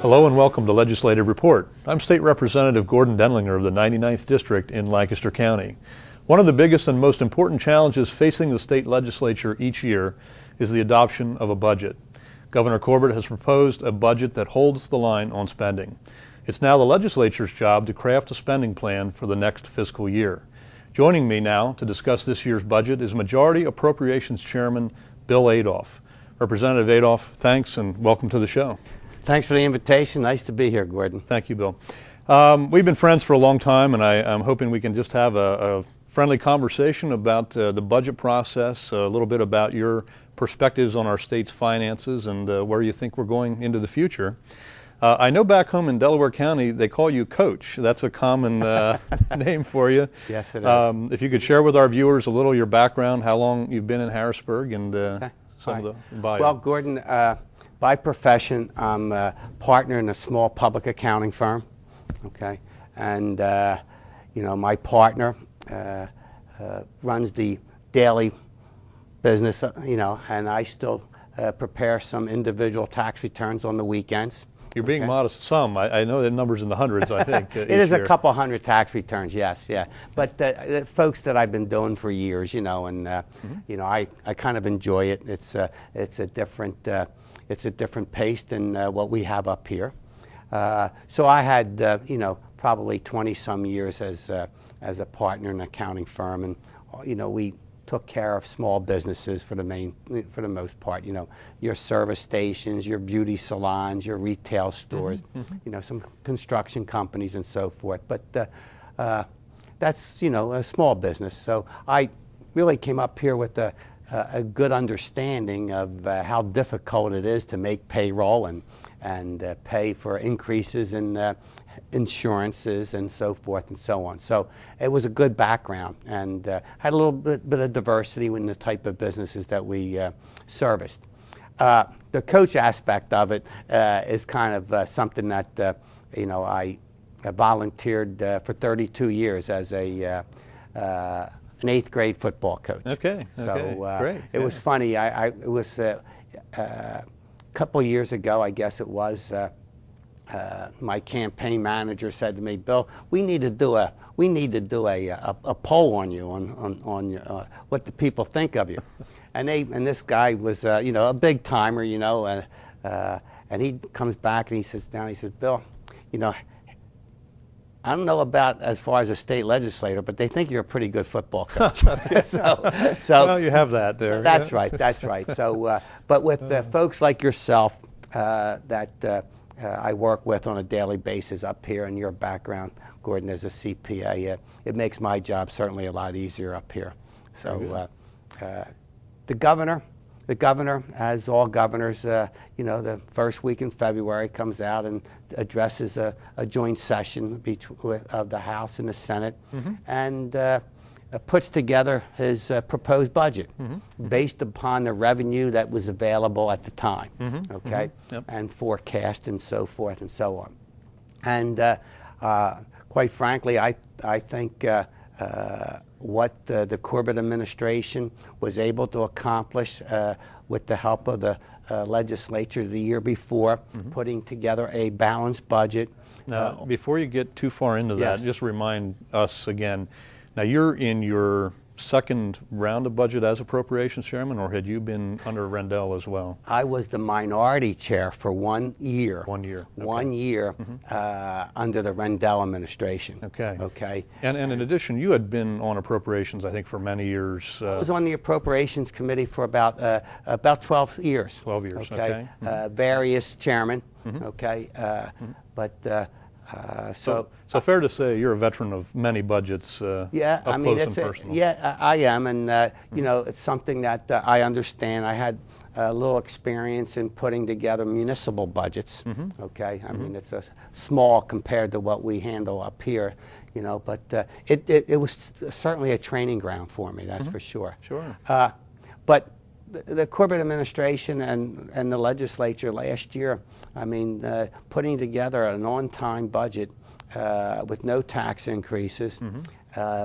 Hello and welcome to Legislative Report. I'm State Representative Gordon Denlinger of the 99th District in Lancaster County. One of the biggest and most important challenges facing the state legislature each year is the adoption of a budget. Governor Corbett has proposed a budget that holds the line on spending. It's now the legislature's job to craft a spending plan for the next fiscal year. Joining me now to discuss this year's budget is Majority Appropriations Chairman Bill Adolph. Representative Adolph, thanks and welcome to the show. Thanks for the invitation. Nice to be here, Gordon. Thank you, Bill. We've been friends for a long time, and I'm hoping we can just have a friendly conversation about the budget process, a little bit about your perspectives on our state's finances and where you think we're going into the future. I know back home in Delaware County, they call you Coach. That's a common name for you. Yes, it is. If you could share with our viewers a little your background, how long you've been in Harrisburg, and some of the bio. Well, Gordon, by profession, I'm a partner in a small public accounting firm, okay? And, my partner runs the daily business, and I still prepare some individual tax returns on the weekends. You're being modest. Some. I know the number's in the hundreds, I think. It is a couple hundred tax returns, yes, yeah. But the folks that I've been doing for years, and, I kind of enjoy it. It's a different pace than what we have up here. So I had, probably 20-some years as a partner in an accounting firm, and we took care of small businesses for the most part. Your service stations, your beauty salons, your retail stores, some construction companies and so forth. But that's a small business. So I really came up here with a good understanding of how difficult it is to make payroll and pay for increases in insurances and so forth and so on. So it was a good background, and had a little bit of diversity in the type of businesses that we serviced. The coach aspect of it is kind of something that I volunteered for 32 years as an 8th grade football coach. Okay. So great. It was funny. It was a couple of years ago, I guess it was. My campaign manager said to me, "Bill, we need to do a poll on you on your, what the people think of you." And this guy was a big timer, and he comes back and he sits down. And he says, "Bill, I don't know about as far as a state legislator, but they think you're a pretty good football coach." so well, you have that there. That's right. That's right. So, but with folks like yourself that I work with on a daily basis up here, and your background, Gordon, as a CPA, it makes my job certainly a lot easier up here. So, the governor, as all governors, the first week in February comes out and addresses a joint session of the House and the Senate, and puts together his proposed budget based upon the revenue that was available at the time, okay, Yep. and forecast and so forth and so on. And quite frankly, I think what the Corbett administration was able to accomplish with the help of the legislature the year before, putting together a balanced budget. Now, before you get too far into that, Yes. just remind us again, now you're in your second round of budget as Appropriations Chairman, or had you been under Rendell as well? I was the minority chair for 1 year. 1 year. Okay. 1 year under the Rendell administration. Okay. Okay. And in addition, you had been on Appropriations, I think, for many years. I was on the Appropriations Committee for about 12 years. 12 years, okay. Various chairmen, okay. But so fair to say you're a veteran of many budgets. Yeah, up I mean, close and personal. yeah, I am, and it's something that I understand. I had a little experience in putting together municipal budgets. Okay, I mean, it's a small compared to what we handle up here, but it was certainly a training ground for me. That's for sure. Sure. But the Corbett administration and the legislature last year, I mean, putting together an on-time budget with no tax increases,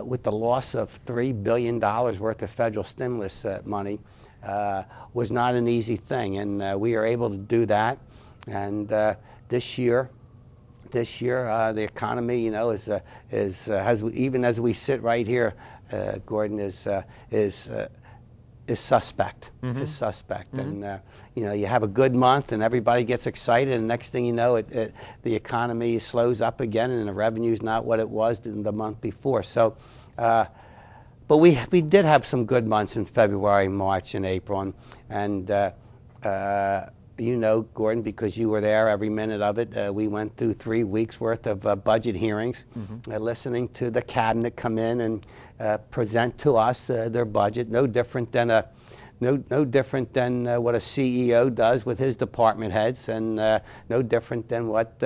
with the loss of $3 billion worth of federal stimulus money, was not an easy thing. And we are able to do that and This year, the economy, you know, even as we sit right here, Gordon, is suspect. Mm-hmm. Is suspect, Mm-hmm. and you know, you have a good month, and everybody gets excited, and next thing you know, the economy slows up again, and the revenue's not what it was the month before. So, but we did have some good months in February, March, and April, and you know, Gordon, because you were there every minute of it, we went through 3 weeks worth of budget hearings, Mm-hmm. Listening to the cabinet come in and present to us their budget. No different than what a CEO does with his department heads, and no different than what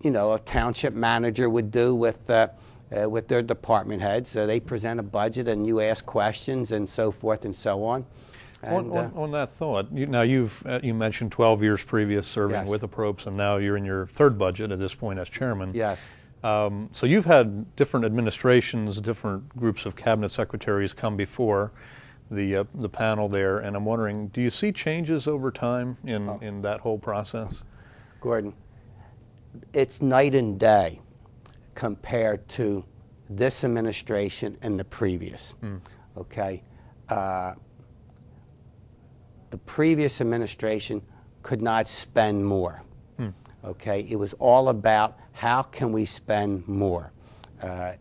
you know, a township manager would do with their department heads. They present a budget, and you ask questions, and so forth and so on. And, on that thought, you mentioned 12 years previous serving Yes. with Appropriations, and now you're in your third budget at this point as chairman. Yes. So you've had different administrations, different groups of cabinet secretaries come before the panel there, and I'm wondering, do you see changes over time in that whole process? Gordon, it's night and day compared to this administration and the previous. Okay. The previous administration could not spend more. Okay, it was all about how can we spend more.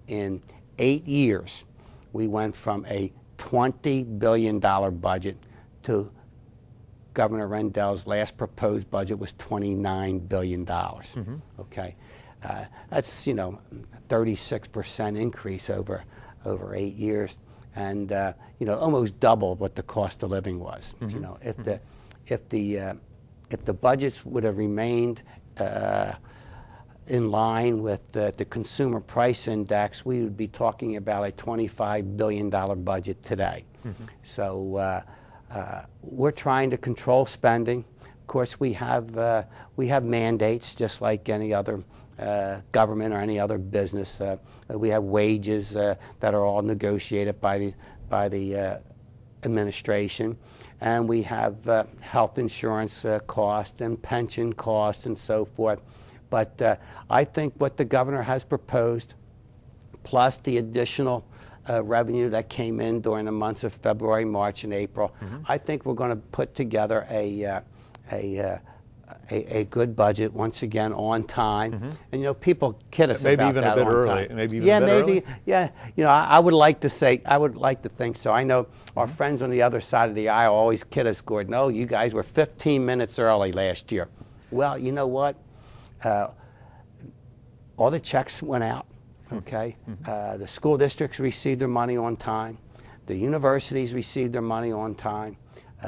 In 8 years, we went from a $20 billion budget to Governor Rendell's last proposed budget was $29 billion. Mm-hmm. Okay, that's, you know, 36% increase over 8 years. And you know, almost double what the cost of living was. Mm-hmm. You know, if the budgets would have remained in line with the consumer price index, we would be talking about a $25 billion budget today. Mm-hmm. So we're trying to control spending. Of course, we have mandates just like any other government or any other business. We have wages that are all negotiated by the administration, and we have health insurance cost and pension cost and so forth. But I think what the governor has proposed, plus the additional revenue that came in during the months of February, March, and April, I think we're going to put together a good budget once again on time. And you know, people kid us Maybe about even that a bit on early. time. Maybe even Yeah, a bit maybe. early? Yeah, you know, I would like to think so. I know our friends on the other side of the aisle always kid us, Gordon. Oh, you guys were 15 minutes early last year. Well, you know what? All the checks went out. Okay, the school districts received their money on time. The universities received their money on time.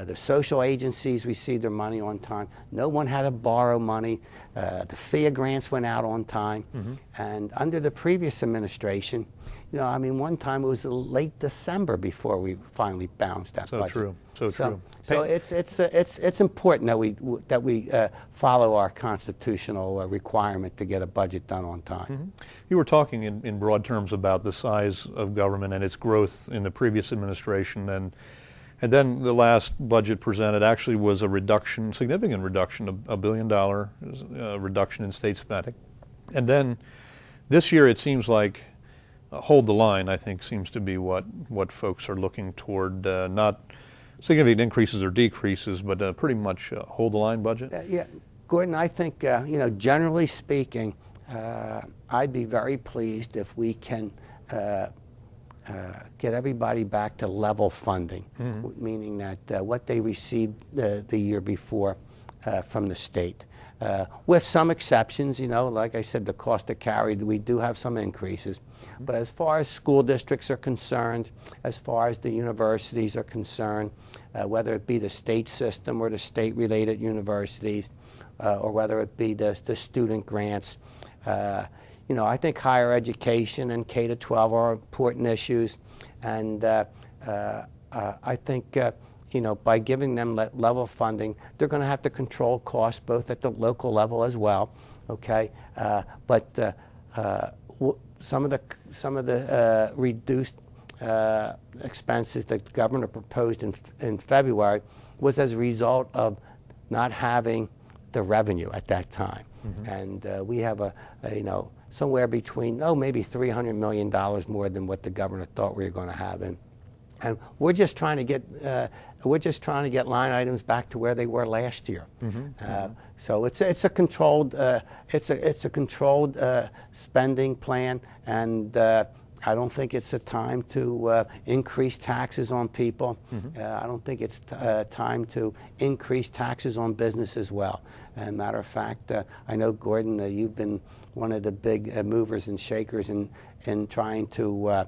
The social agencies received their money on time. No one had to borrow money. The FIA grants went out on time. And under the previous administration, you know, I mean, one time it was late December before we finally bounced that budget. True. So true. So it's important that we follow our constitutional requirement to get a budget done on time. You were talking in broad terms about the size of government and its growth in the previous administration, and then the last budget presented actually was a reduction, significant reduction, of $1 billion reduction in state spending. And then this year it seems like hold the line, I think, seems to be what folks are looking toward, not significant increases or decreases, but pretty much hold the line budget. Yeah, Gordon, I think, you know, generally speaking, I'd be very pleased if we can get everybody back to level funding, meaning that what they received the year before from the state. With some exceptions, you know, like I said, the cost of carry, we do have some increases. But as far as school districts are concerned, as far as the universities are concerned, whether it be the state system or the state-related universities, or whether it be the student grants, you know, I think higher education and K-12 are important issues. And I think you know, by giving them level funding, they're going to have to control costs both at the local level as well. Okay, but some of the reduced expenses that the governor proposed in February was as a result of not having the revenue at that time. And we have somewhere between, maybe $300 million more than what the governor thought we were going to have. And we're just trying to get line items back to where they were last year. So it's a controlled spending plan, and I don't think it's a time to increase taxes on people. I don't think it's time to increase taxes on business as well. And matter of fact, I know, Gordon, you've been one of the big movers and shakers in trying to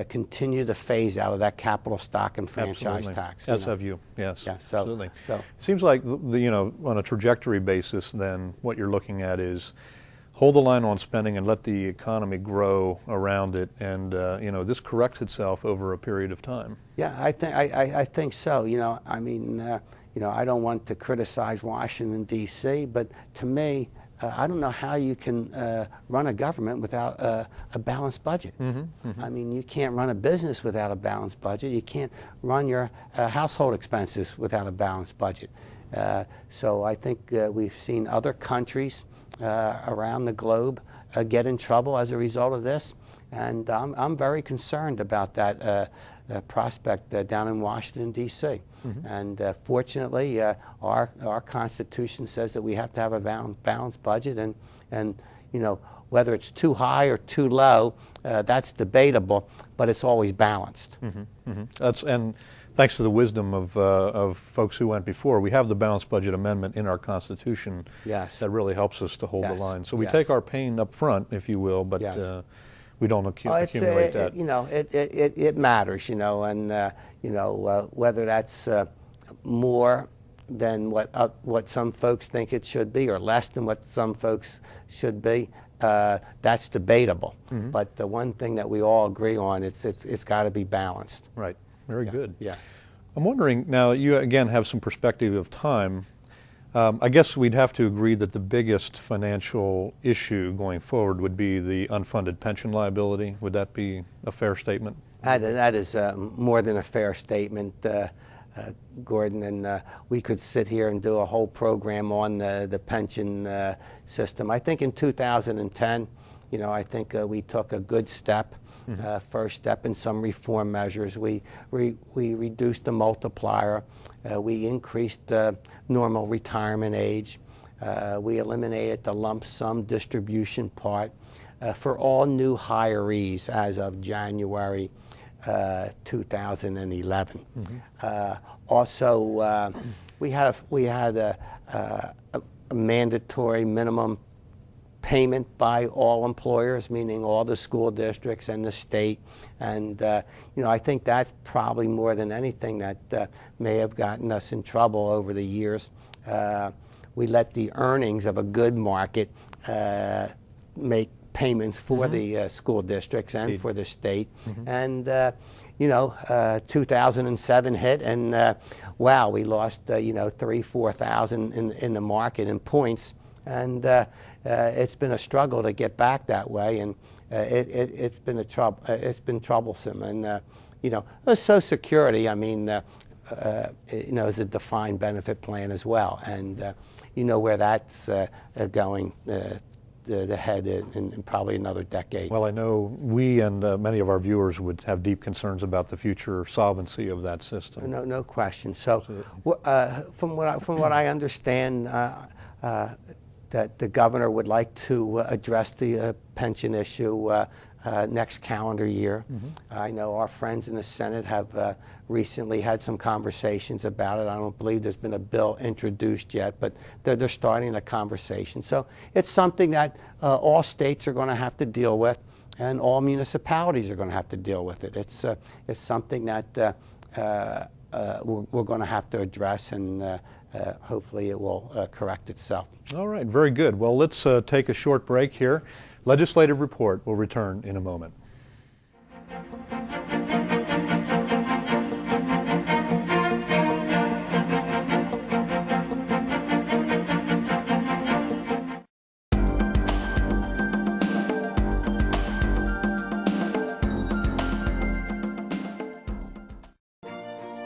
continue the phase out of that capital stock and franchise tax. As have you, yes. Yeah, absolutely. So it seems like, on a trajectory basis, then what you're looking at is hold the line on spending and let the economy grow around it, and this corrects itself over a period of time. Yeah, I think so. I don't want to criticize Washington, D.C., but to me, I don't know how you can run a government without a balanced budget. I mean, you can't run a business without a balanced budget. You can't run your household expenses without a balanced budget. So I think we've seen other countries around the globe get in trouble as a result of this, and I'm very concerned about that prospect down in Washington, D.C. And fortunately, our Constitution says that we have to have a balanced budget, and whether it's too high or too low, that's debatable, but it's always balanced. And thanks to the wisdom of folks who went before, we have the balanced budget amendment in our Constitution. Yes. That really helps us to hold the line. So we Yes. take our pain up front, if you will, but we don't accumulate that. It matters, and whether that's more than what some folks think it should be, or less than what some folks should be, that's debatable. But the one thing that we all agree on, it's got to be balanced. Right. Very good. Yeah. I'm wondering, now you again have some perspective of time. I guess we'd have to agree that the biggest financial issue going forward would be the unfunded pension liability. Would that be a fair statement? That is more than a fair statement, Gordon, and we could sit here and do a whole program on the pension system. I think in 2010, I think we took a good step. First step in some reform measures. We reduced the multiplier. We increased the normal retirement age. We eliminated the lump sum distribution part for all new hirees as of January 2011. Also, we had a mandatory minimum payment by all employers, meaning all the school districts and the state. And, I think that's probably more than anything that may have gotten us in trouble over the years. We let the earnings of a good market make payments for the school districts and for the state. And, 2007 hit, and wow, we lost, 3,000-4,000 in the market in points. And it's been a struggle to get back that way, and it's been troublesome. And Social Security, is a defined benefit plan as well, and where that's going to head in probably another decade. Well, I know we and many of our viewers would have deep concerns about the future solvency of that system. No question. So, from what I understand, that the governor would like to address the pension issue next calendar year. I know our friends in the Senate have recently had some conversations about it. I don't believe there's been a bill introduced yet, but they're starting a conversation. So it's something that all states are going to have to deal with, and all municipalities are going to have to deal with it. It's something that we're going to have to address, and hopefully it will correct itself. All right, very good. Well, let's take a short break here. Legislative Report will return in a moment.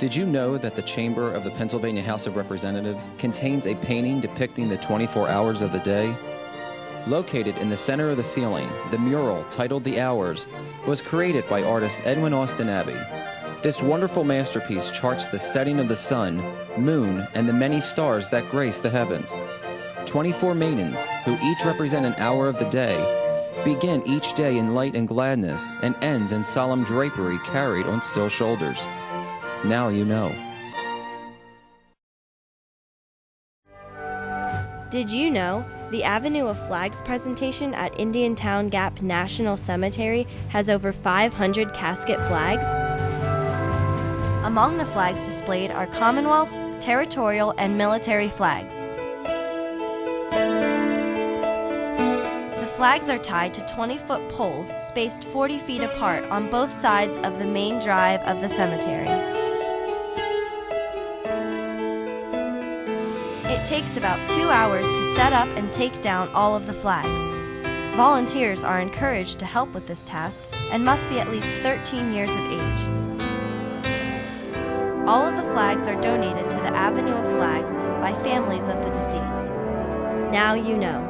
Did you know that the chamber of the Pennsylvania House of Representatives contains a painting depicting the 24 hours of the day? Located in the center of the ceiling, the mural titled The Hours was created by artist Edwin Austin Abbey. This wonderful masterpiece charts the setting of the sun, moon, and the many stars that grace the heavens. 24 maidens, who each represent an hour of the day, begin each day in light and gladness and ends in solemn drapery carried on still shoulders. Now you know. Did you know the Avenue of Flags presentation at Indiantown Gap National Cemetery has over 500 casket flags? Among the flags displayed are Commonwealth, territorial, and military flags. The flags are tied to 20-foot poles spaced 40 feet apart on both sides of the main drive of the cemetery. It takes about 2 hours to set up and take down all of the flags. Volunteers are encouraged to help with this task and must be at least 13 years of age. All of the flags are donated to the Avenue of Flags by families of the deceased. Now you know.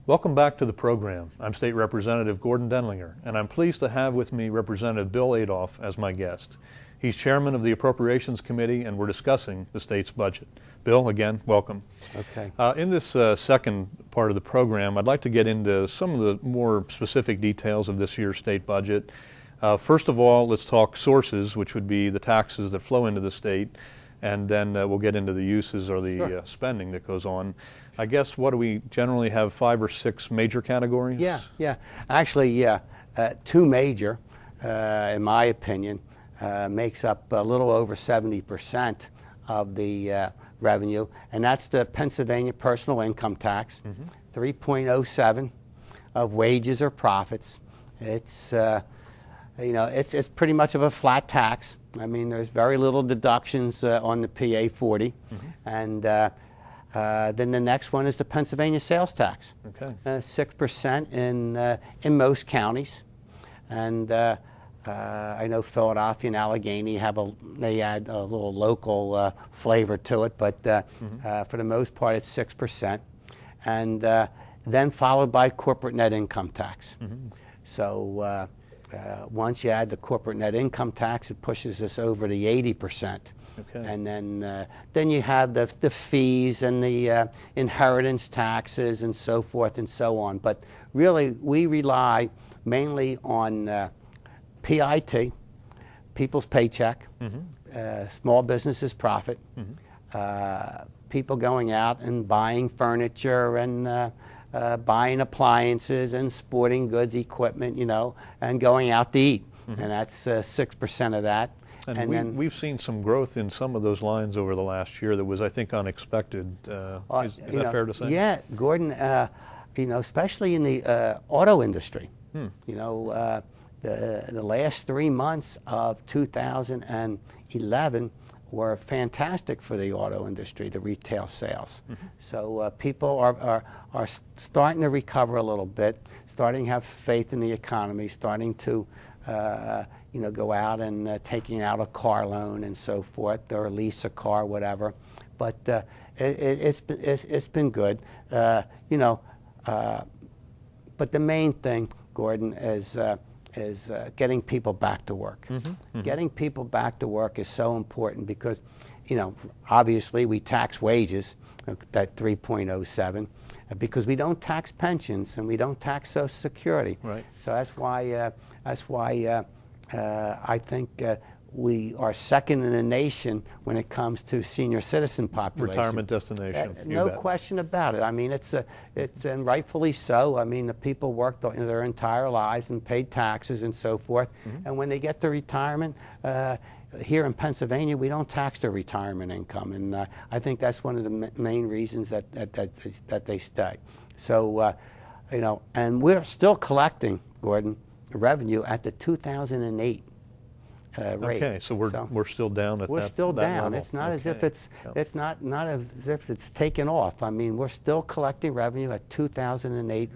Welcome back to the program. I'm State Representative Gordon Denlinger, and I'm pleased to have with me Representative Bill Adolph as my guest. He's chairman of the Appropriations Committee, and we're discussing the state's budget. Bill, again, welcome. Okay. In this second part of the program, I'd like to get into some of the more specific details of this year's state budget. First of all, let's talk sources, which would be the taxes that flow into the state, and then we'll get into the uses or the Sure. spending that goes on. I guess, what do we generally have, 5 or 6 major categories? Yeah. Actually, two major, in my opinion, makes up a little over 70% of the revenue, and that's the Pennsylvania personal income tax, 3.07 of wages or profits. It's it's pretty much of a flat tax. I mean, there's very little deductions on the PA 40, and then the next one is the Pennsylvania sales tax. Okay. 6% in most counties, and I know Philadelphia and Allegheny they add a little local flavor to it, but for the most part it's 6%, and then followed by corporate net income tax. So once you add the corporate net income tax, it pushes us over the 80%. Okay. And then you have the fees and the inheritance taxes and so forth and so on. But really, we rely mainly on PIT, people's paycheck, small businesses' profit, people going out and buying furniture and buying appliances and sporting goods equipment, and going out to eat. And that's 6% of that. And we've seen some growth in some of those lines over the last year that was, I think, unexpected. Is that fair to say? Yeah, Gordon, especially in the auto industry. The last 3 months of 2011 were fantastic for the auto industry, the retail sales. So people are starting to recover a little bit, starting to have faith in the economy, starting to go out and taking out a car loan and so forth, or lease a car, whatever. But it's been good, But the main thing, Gordon, is getting people back to work. Getting people back to work is so important because, obviously we tax wages, that 3.07, because we don't tax pensions and we don't tax Social Security. Right. So that's why I think we are second in the nation when it comes to senior citizen population. Retirement destination. No question about it. I mean, and rightfully so. I mean, the people worked their entire lives and paid taxes and so forth. And when they get to retirement, here in Pennsylvania, we don't tax their retirement income, and I think that's one of the main reasons that they stay. So, and we're still collecting, Gordon, revenue at the 2008 rate. Okay, so we're still down at We're that still that down. level. It's not as if Okay. it's Yeah. it's not as if it's taken off. I mean, we're still collecting revenue at 2008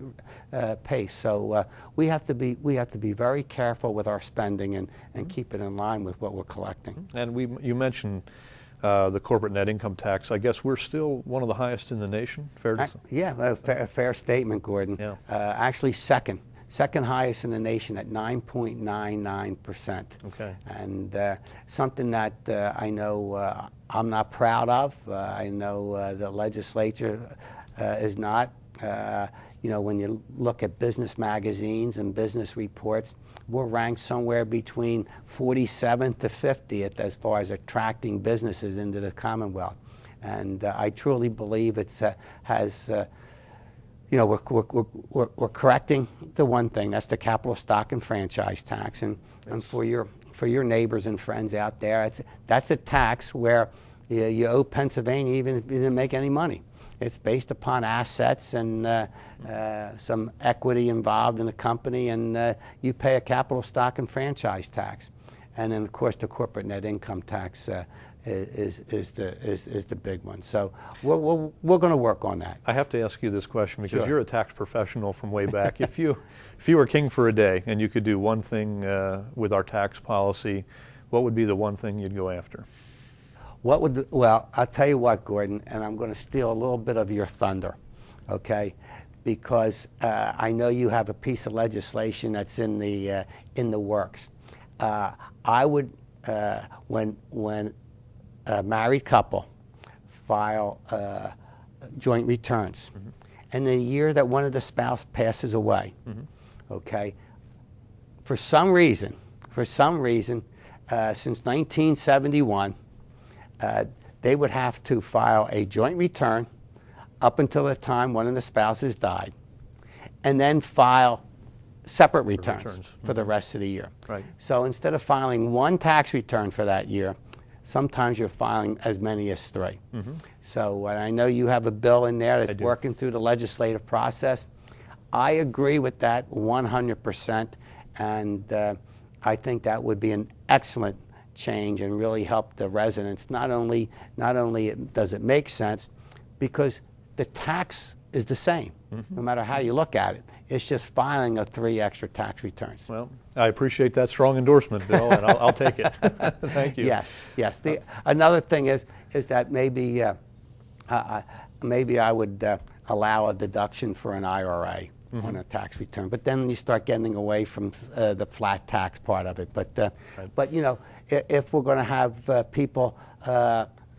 pace. So we have to be very careful with our spending and keep it in line with what we're collecting. And you mentioned the corporate net income tax. I guess we're still one of the highest in the nation. Fair to say? Yeah, a fair statement, Gordon. Yeah. Actually, second highest in the nation at 9.99%. Okay. And something that I know I'm not proud of. I know the legislature is not. When you look at business magazines and business reports, we're ranked somewhere between 47th to 50th as far as attracting businesses into the Commonwealth. And I truly believe it's we're correcting the one thing, that's the capital stock and franchise tax. And for your neighbors and friends out there, that's a tax where you owe Pennsylvania even if you didn't make any money. It's based upon assets and some equity involved in the company, and you pay a capital stock and franchise tax. And then, of course, the corporate net income tax is the big one. So we're going to work on that. I have to ask you this question because Sure. you're a tax professional from way back. If you were king for a day and you could do one thing with our tax policy, what would be the one thing you'd go after? Well, I'll tell you what, Gordon, and I'm going to steal a little bit of your thunder, okay? Because I know you have a piece of legislation that's in the works. I would, when a married couple file joint returns, and the year that one of the spouse passes away, okay, for some reason, since 1971. They would have to file a joint return up until the time one of the spouses died, and then file separate returns for the rest of the year. Right. So instead of filing one tax return for that year, sometimes you're filing as many as three. So I know you have a bill in there that's working through the legislative process. I agree with that 100%, and I think that would be an excellent change and really help the residents. Not only does it make sense, because the tax is the same, no matter how you look at it. It's just filing of 3 extra tax returns. Well, I appreciate that strong endorsement, Bill, and I'll take it. Thank you. Yes. Another thing is that maybe I would allow a deduction for an IRA on a tax return, but then you start getting away from the flat tax part of it. But if we're going to have people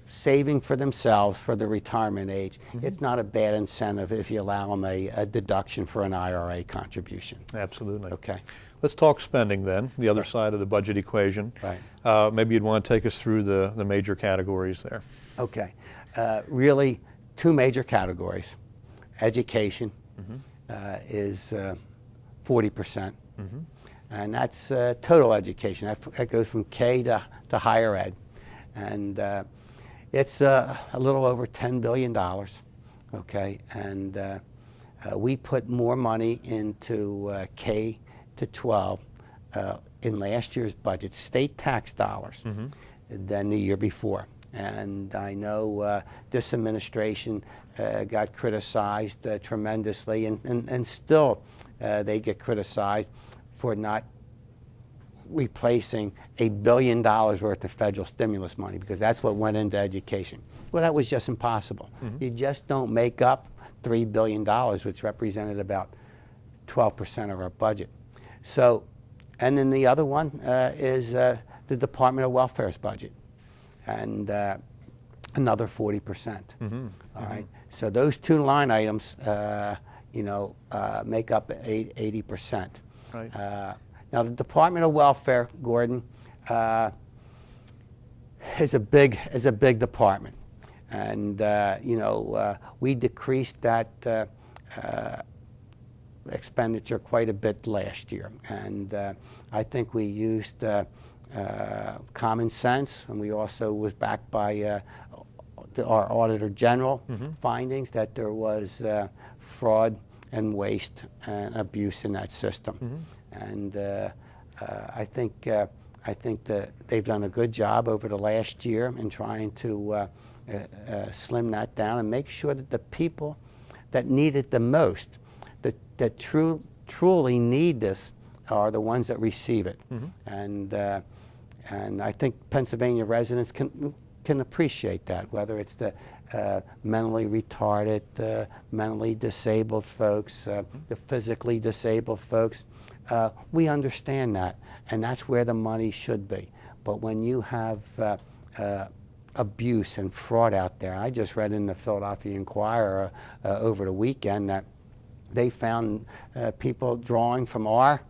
saving for themselves for the retirement age, it's not a bad incentive if you allow them a deduction for an IRA contribution. Absolutely. Okay. Let's talk spending then, the other side of the budget equation. Right. Maybe you'd want to take us through the major categories there. Okay. Really, 2 major categories. Education is 40%. And that's total education. That goes from K to higher ed. And it's a little over $10 billion, okay? And we put more money into K to 12 in last year's budget, state tax dollars, than the year before. And I know this administration got criticized tremendously, and still they get criticized for not replacing $1 billion worth of federal stimulus money, because that's what went into education. Well, that was just impossible. You just don't make up $3 billion, which represented about 12% of our budget. So, and then the other one is the Department of Welfare's budget, and another 40%. All right. So those 2 line items, make up 80%. Right. Now, the Department of Welfare, Gordon, is a big department, and we decreased that expenditure quite a bit last year, and I think we used common sense, and we also was backed by our Auditor General findings that there was fraud and waste and abuse in that system. And I think I think that they've done a good job over the last year in trying to slim that down and make sure that the people that need it the most, that truly need this, are the ones that receive it. And I think Pennsylvania residents can appreciate that, whether it's the mentally retarded, mentally disabled folks, the physically disabled folks. We understand that, and that's where the money should be. But when you have abuse and fraud out there, I just read in the Philadelphia Inquirer over the weekend that they found people drawing from our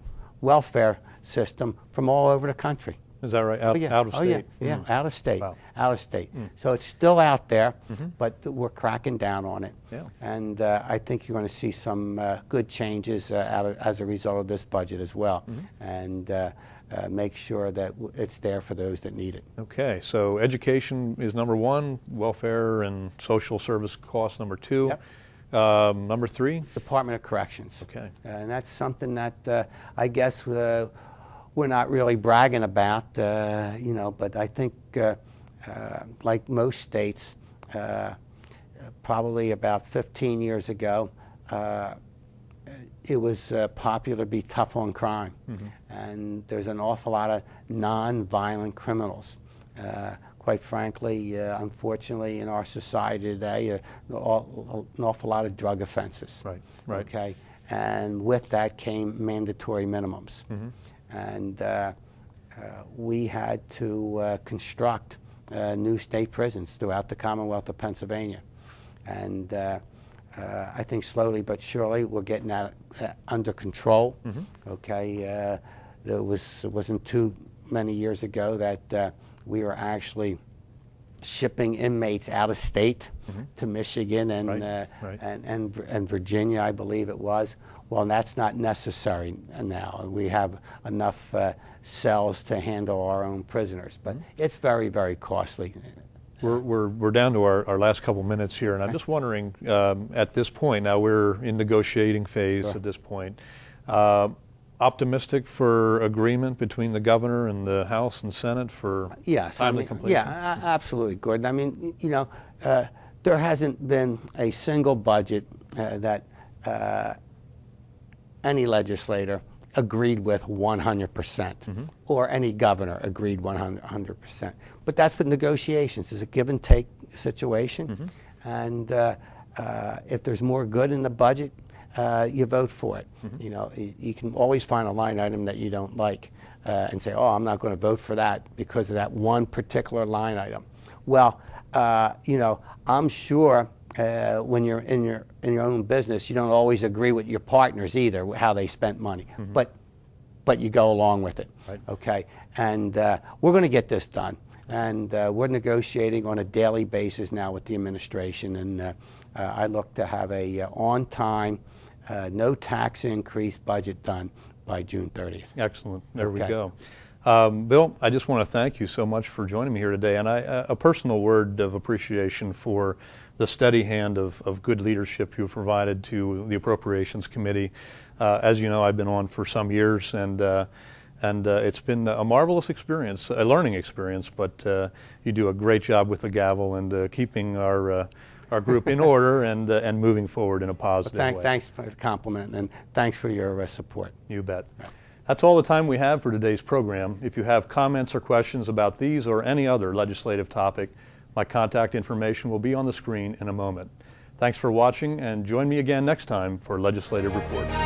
welfare system from all over the country. Is that right? Out of state? Yeah, out of state. Wow. Out of state. So it's still out there, but we're cracking down on it. Yeah. And I think you're going to see some good changes as a result of this budget as well, and make sure that it's there for those that need it. Okay, so education is number one, welfare and social service costs number two. Yep. Number three? Department of Corrections. Okay. And that's something that I guess we're not really bragging about, but I think like most states, probably about 15 years ago, it was popular to be tough on crime. And there's an awful lot of non-violent criminals. Quite frankly, unfortunately, in our society today, an awful lot of drug offenses. Right. Okay, and with that came mandatory minimums, and we had to construct new state prisons throughout the Commonwealth of Pennsylvania, and I think slowly but surely we're getting that under control. Okay, it wasn't too many years ago that we were actually shipping inmates out of state to Michigan and Virginia, I believe it was. Well, that's not necessary now. We have enough cells to handle our own prisoners, but it's very, very costly. We're down to our last couple minutes here, and I'm just wondering, at this point, now we're in negotiating phase at this point, optimistic for agreement between the governor and the House and Senate for timely completion? Yeah, absolutely, Gordon. I mean, there hasn't been a single budget that any legislator agreed with 100%, or any governor agreed 100%. But that's what negotiations is, a give and take situation. And if there's more good in the budget, you vote for it. You can always find a line item that you don't like and say, oh, I'm not going to vote for that because of that one particular line item. Well, I'm sure when you're in your own business, you don't always agree with your partners either, how they spent money, but you go along with it. Right. Okay, and we're going to get this done, and we're negotiating on a daily basis now with the administration, and I look to have a on-time, no tax increase budget done by June 30th. Excellent. There we go. Bill, I just want to thank you so much for joining me here today, and a personal word of appreciation for the steady hand of good leadership you provided to the Appropriations Committee. As you know, I've been on for some years, and it's been a marvelous experience, a learning experience, but you do a great job with the gavel and keeping our group in order and moving forward in a positive way. Thanks for the compliment, and thanks for your support. You bet. That's all the time we have for today's program. If you have comments or questions about these or any other legislative topic, my contact information will be on the screen in a moment. Thanks for watching, and join me again next time for Legislative Report.